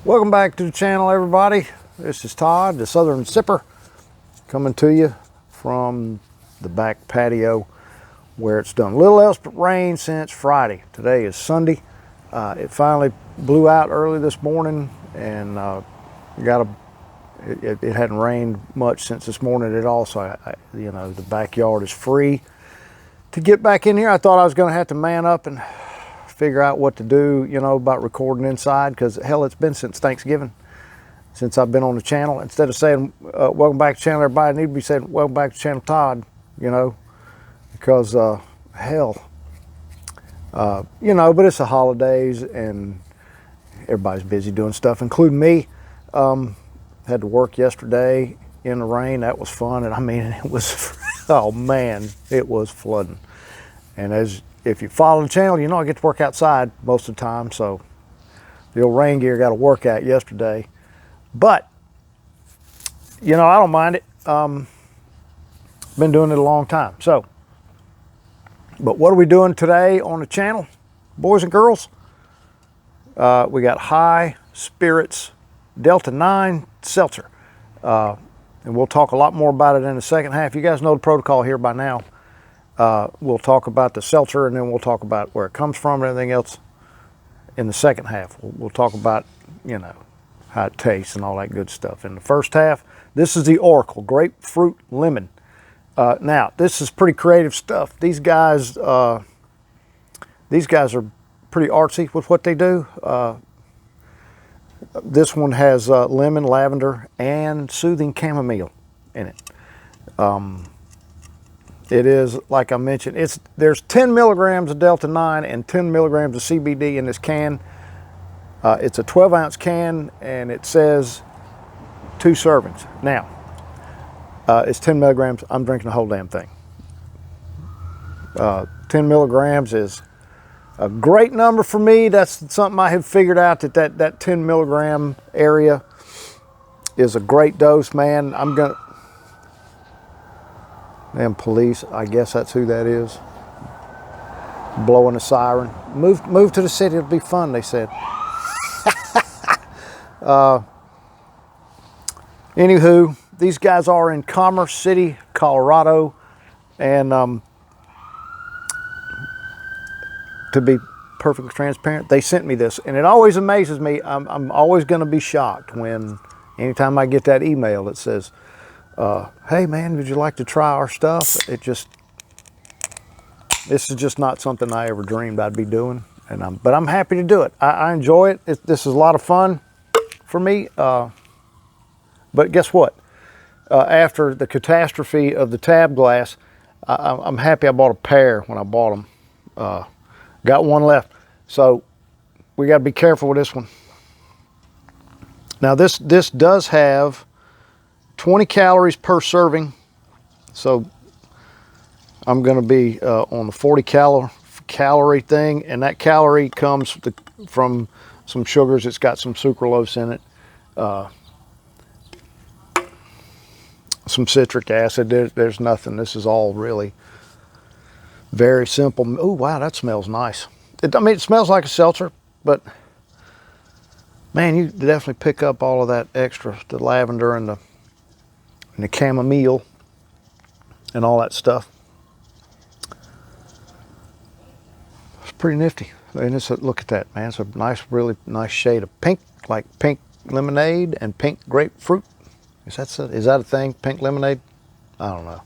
Welcome back to the channel, everybody. This is Todd, the Southern Sipper, coming to you from the back patio where it's done little else but rain since Friday. Today is Sunday. It finally blew out early this morning, and it hadn't rained much since this morning at all. So the backyard is free to get back in here. I thought I was going to have to man up and figure out what to do, about recording inside, because hell, it's been since Thanksgiving since I've been on the channel. Instead of saying welcome back to the channel, everybody, I need to be saying welcome back to the channel, Todd, because but it's the holidays and everybody's busy doing stuff, including me. Had to work yesterday in the rain. That was fun, and I mean, it was oh man, it was flooding. And if you follow the channel, I get to work outside most of the time, so the old rain gear got to work out yesterday. But, I don't mind it. Been doing it a long time. So, but what are we doing today on the channel, boys and girls? We got High Spirits Delta 9 seltzer. And we'll talk a lot more about it in the second half. You guys know the protocol here by now. We'll talk about the seltzer, and then we'll talk about where it comes from and everything else in the second half. We'll talk about, how it tastes and all that good stuff. In the first half, this is the Oracle Grapefruit Lemon. Now, this is pretty creative stuff. These guys are pretty artsy with what they do. This one has lemon, lavender, and soothing chamomile in it. It is, like I mentioned, there's 10 milligrams of Delta 9 and 10 milligrams of CBD in this can. It's a 12-ounce can, and it says 2 servings. Now, it's 10 milligrams. I'm drinking the whole damn thing. 10 milligrams is a great number for me. That's something I have figured out, that 10 milligram area is a great dose, man. Damn police, I guess that's who that is. Blowing a siren. Move to the city, it'll be fun, they said. Anywho, these guys are in Commerce City, Colorado, and to be perfectly transparent, they sent me this, and it always amazes me. I'm always going to be shocked anytime I get that email that says, hey man, would you like to try our stuff? This is just not something I ever dreamed I'd be doing, but I'm happy to do it. I enjoy it. This is a lot of fun for me. But guess what? After the catastrophe of the tab glass, I'm happy I bought a pair when I bought them. Got one left, so we got to be careful with this one. Now this does have 20 calories per serving, so I'm going to be on the 40 calorie thing, and that calorie comes from some sugars. It's got some sucralose in it, some citric acid. There's nothing. This is all really very simple. Oh wow, that smells nice. It smells like a seltzer, but man, you definitely pick up all of that extra, the lavender and the chamomile and all that stuff. It's pretty nifty. And look at that, man. It's a really nice shade of pink, like pink lemonade and pink grapefruit. Is that a thing? Pink lemonade? I don't know.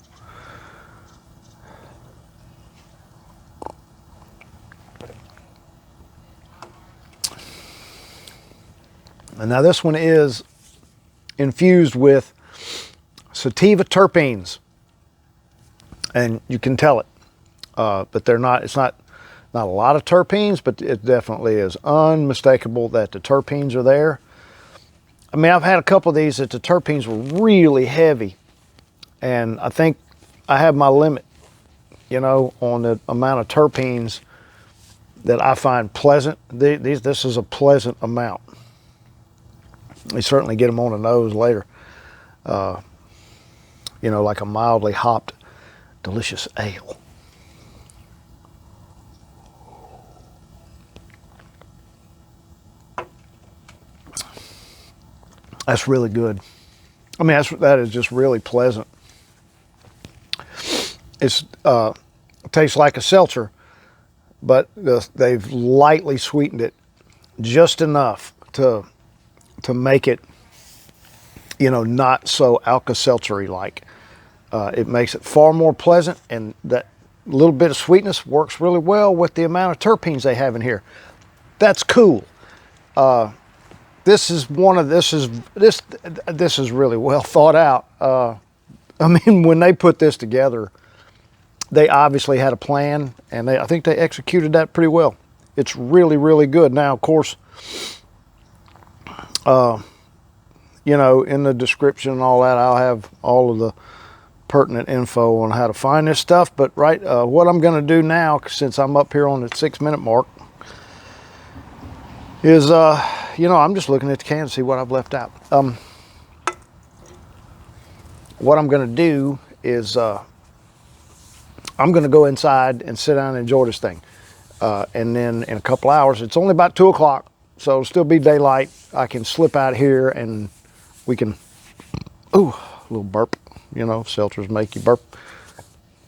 And now this one is infused with sativa terpenes, and you can tell it, but it's not a lot of terpenes, but it definitely is unmistakable that the terpenes are there. I mean, I've had a couple of these that the terpenes were really heavy, and I think I have my limit, on the amount of terpenes that I find pleasant. This is a pleasant amount. You certainly get them on the nose later. Like a mildly hopped, delicious ale. That's really good. I mean, that is just really pleasant. It tastes like a seltzer, but they've lightly sweetened it just enough to make it, not so Alka-Seltzery like. It makes it far more pleasant, and that little bit of sweetness works really well with the amount of terpenes they have in here. That's cool. This is really well thought out. I mean, when they put this together, they obviously had a plan, and I think they executed that pretty well. It's really, really good. Now, of course, in the description and all that, I'll have all of the pertinent info on how to find this stuff. But what I'm going to do now, since I'm up here on the 6-minute mark, is I'm just looking at the can to see what I've left out. What I'm going to do is I'm going to go inside and sit down and enjoy this thing. And then in a couple hours, it's only about 2 o'clock, so it'll still be daylight. I can slip out here and we can, ooh, a little burp. Seltzers make you burp.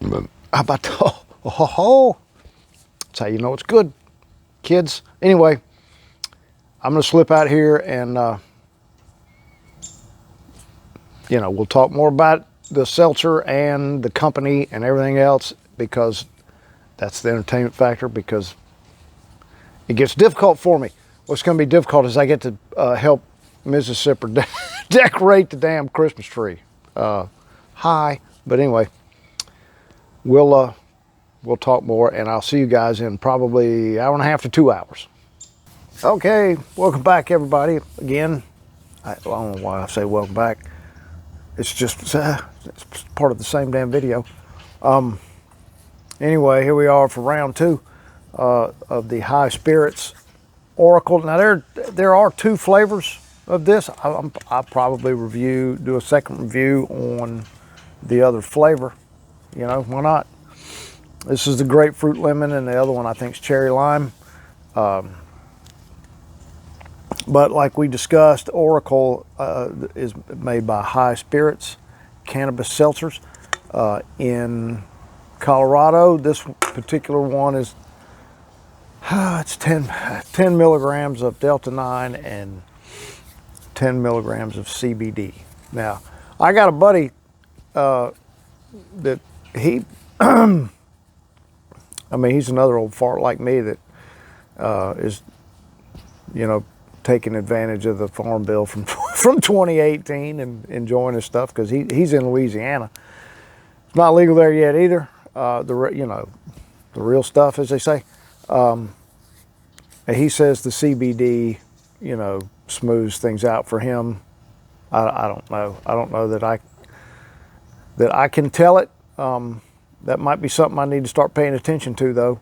How about that? That's how you know it's good, kids. Anyway, I'm going to slip out here and, we'll talk more about the seltzer and the company and everything else, because that's the entertainment factor, because it gets difficult for me. What's going to be difficult is I get to help Mrs. Sipper decorate the damn Christmas tree. But anyway, we'll talk more, and I'll see you guys in probably 1.5 to 2 hours. Okay, welcome back, everybody. Again, I don't know why I say welcome back. It's just it's part of the same damn video. Anyway, here we are for round 2 of the High Spirits Oracle. Now there are 2 flavors of this. I'll probably do a second review on the other flavor. Why not? This is the grapefruit lemon, and the other one I think is cherry lime. But like we discussed, Oracle is made by High Spirits Cannabis Seltzers in Colorado. This particular one is it's 10 milligrams of Delta 9 and 10 milligrams of CBD. Now, I got a buddy that he, he's another old fart like me that is, taking advantage of the farm bill from 2018 and enjoying his stuff, because he's in Louisiana. It's not legal there yet either. The real stuff, as they say. And he says the CBD, smooths things out for him. I don't know. I don't know that I can tell it. That might be something I need to start paying attention to, though.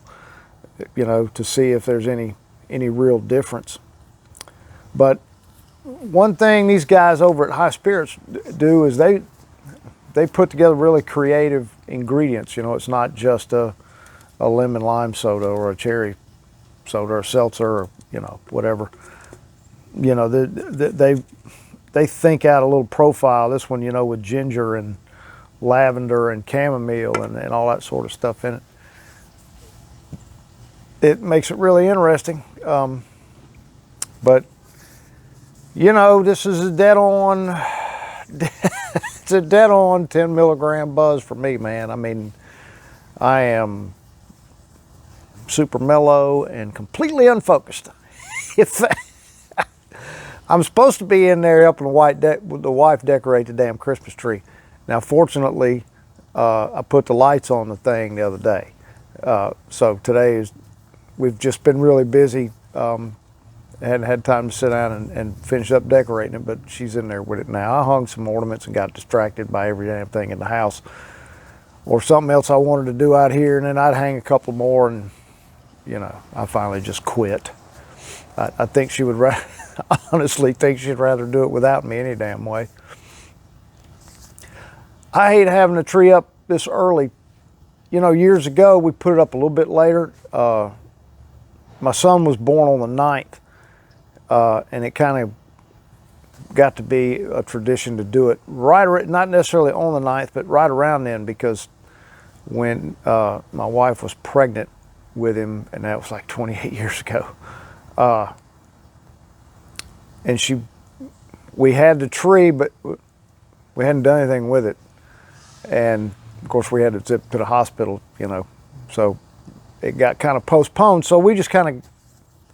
To see if there's any real difference. But one thing these guys over at High Spirits do is they put together really creative ingredients. It's not just a lemon lime soda or a cherry soda or seltzer or whatever. They think out a little profile. This one, with ginger and lavender and chamomile and all that sort of stuff in it. It makes it really interesting. But this is a dead on it's a dead on 10 milligram buzz for me, man. I am super mellow and completely unfocused. I'm supposed to be in there helping the wife decorate the damn Christmas tree. Now, fortunately, I put the lights on the thing the other day. So today we've just been really busy. Hadn't had time to sit down and finish up decorating it, but she's in there with it now. I hung some ornaments and got distracted by every damn thing in the house, or something else I wanted to do out here, and then I'd hang a couple more, and I finally just quit. I think she would I honestly think she'd rather do it without me any damn way. I hate having the tree up this early. Years ago we put it up a little bit later. My son was born on the 9th. And it kind of got to be a tradition to do it not necessarily on the 9th, but right around then, because when my wife was pregnant with him, and that was like 28 years ago, and we had the tree, but we hadn't done anything with it, and of course we had to zip to the hospital, so it got kind of postponed. So we just kind of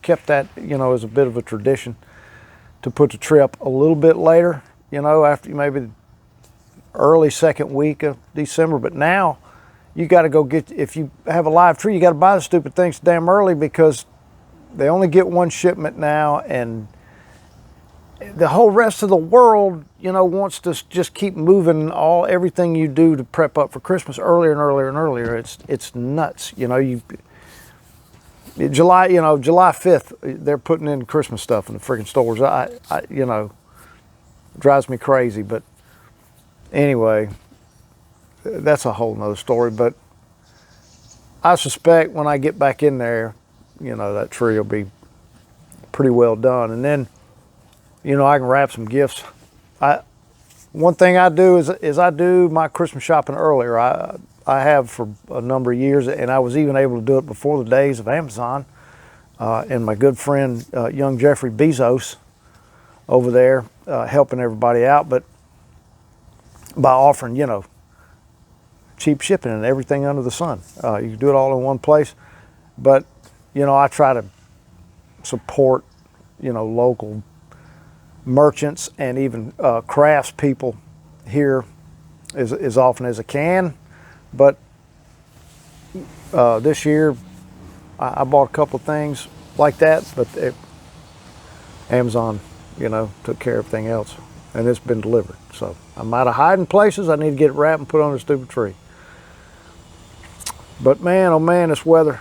kept that, as a bit of a tradition to put the tree up a little bit later, after maybe the early second week of December. But now you got to go if you have a live tree, you got to buy the stupid things damn early, because they only get one shipment now, and the whole rest of the world, wants to just keep moving everything you do to prep up for Christmas earlier and earlier and earlier. It's nuts. July 5th, they're putting in Christmas stuff in the freaking stores. Drives me crazy. But anyway, that's a whole nother story. But I suspect when I get back in there, that tree will be pretty well done. And then, I can wrap some gifts. One thing I do is I do my Christmas shopping earlier. I have for a number of years, and I was even able to do it before the days of Amazon. And my good friend, young Jeffrey Bezos, over there, helping everybody out, but by offering, cheap shipping and everything under the sun. You can do it all in one place. But, I try to support, local merchants and even crafts people here as often as I can. But this year I bought a couple of things like that, but Amazon, took care of everything else, and it's been delivered. So I'm out of hiding places. I need to get it wrapped and put on a stupid tree. But man, oh man, this weather,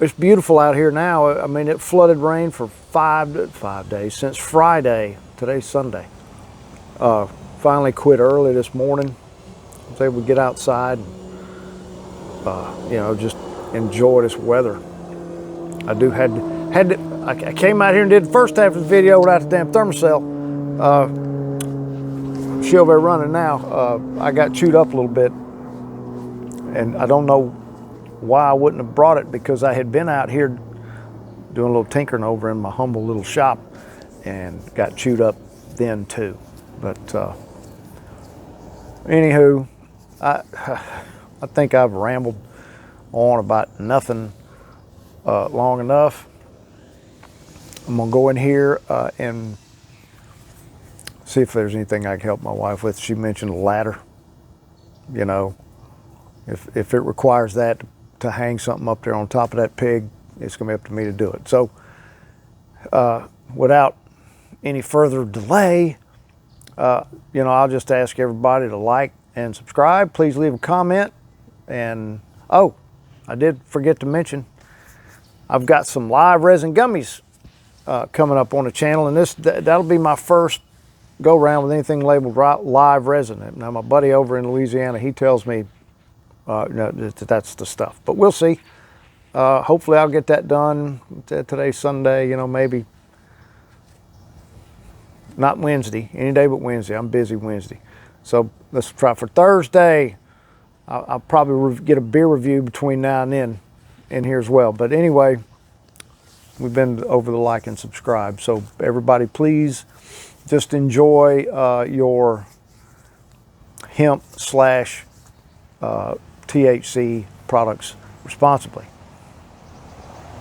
it's beautiful out here now. I mean, it flooded rain for 5 days, since Friday. Today's Sunday. Finally quit early this morning. I was able to get outside and, just enjoy this weather. I came out here and did the first half of the video without the damn thermocell. She over there running now. I got chewed up a little bit, and I don't know why I wouldn't have brought it, because I had been out here doing a little tinkering over in my humble little shop and got chewed up then too. But anywho, I think I've rambled on about nothing long enough. I'm gonna go in here and see if there's anything I can help my wife with. She mentioned a ladder. If it requires that to hang something up there on top of that pig, it's gonna be up to me to do it. So without any further delay, I'll just ask everybody to like and subscribe. Please leave a comment. And oh, I did forget to mention, I've got some live resin gummies coming up on the channel, and that'll be my first go around with anything labeled live resin. Now my buddy over in Louisiana, he tells me that's the stuff, but we'll see. Hopefully I'll get that done. Today's Sunday, maybe not Wednesday, any day but Wednesday. I'm busy Wednesday. So let's try for Thursday. I'll probably get a beer review between now and then in here as well. But anyway, we've been over the like and subscribe. So everybody, please just enjoy your hemp / THC products responsibly.